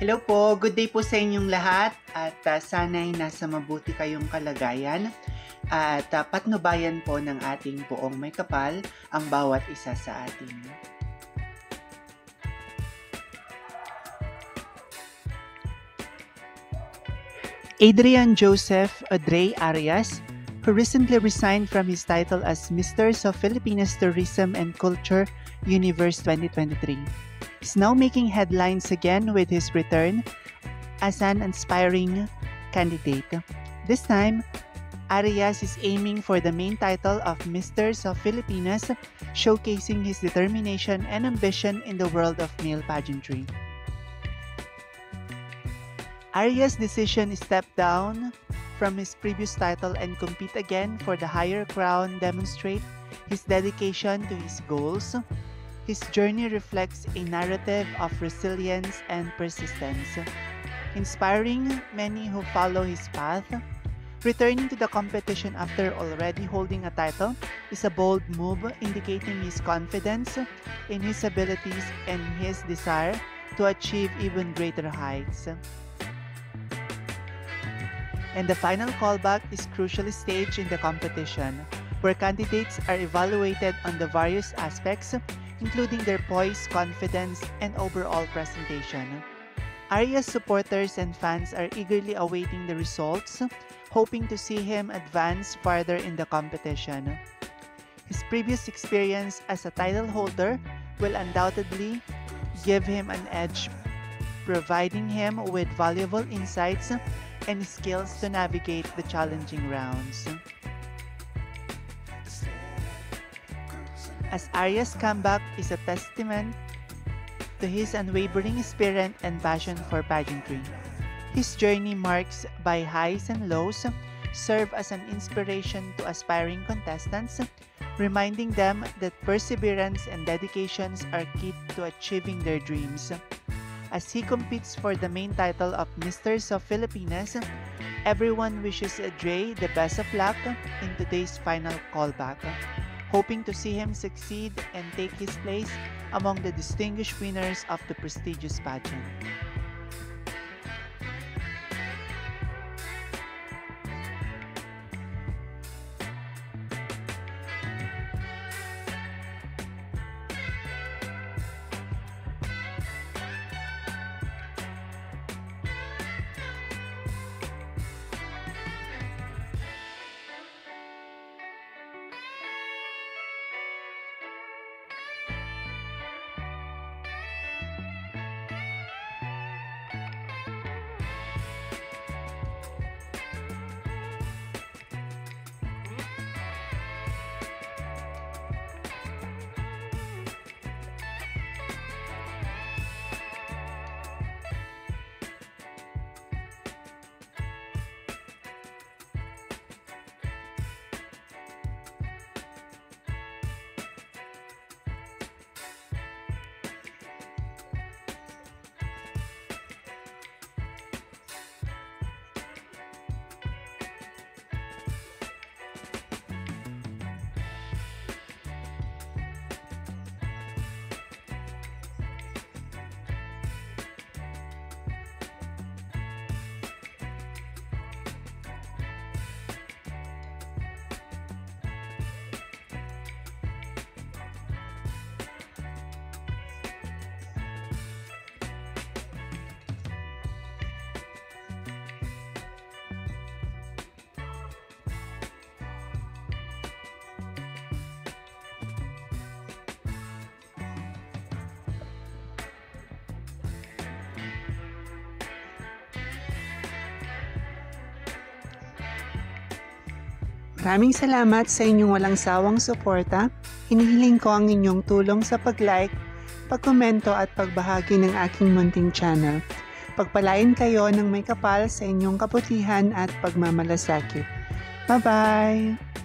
Hello po, good day po sa inyong lahat at sana'y nasa mabuti kayong kalagayan at patnubayan po ng ating poong may kapal ang bawat isa sa atin. Adrian Joseph Odrey Arias, who recently resigned from his title as Misters of Philippines Tourism and Culture Universe 2023, is now making headlines again with his return as an aspiring candidate. This time, Arias is aiming for the main title of Misters of Philippines, showcasing his determination and ambition in the world of male pageantry. Arias' decision to step down from his previous title and compete again for the higher crown demonstrate his dedication to his goals. His journey reflects a narrative of resilience and persistence, inspiring many who follow his path. Returning to the competition after already holding a title is a bold move, indicating his confidence in his abilities and his desire to achieve even greater heights. And the final callback is crucially staged in the competition, where candidates are evaluated on the various aspects, including their poise, confidence, and overall presentation. Arias supporters and fans are eagerly awaiting the results, hoping to see him advance farther in the competition. His previous experience as a title holder will undoubtedly give him an edge, providing him with valuable insights and skills to navigate the challenging rounds. As Arias' comeback is a testament to his unwavering spirit and passion for pageantry. His journey marks by highs and lows serve as an inspiration to aspiring contestants, reminding them that perseverance and dedications are key to achieving their dreams. As he competes for the main title of Misters of Philippines, everyone wishes Dre the best of luck in today's final callback, hoping to see him succeed and take his place among the distinguished winners of the prestigious pageant. Maraming salamat sa inyong walang sawang suporta. Hinihiling ko ang inyong tulong sa pag-like, pag-komento at pagbahagi ng aking munting channel. Pagpalain kayo ng may kapal sa inyong kabutihan at pagmamalasakit. Bye-bye!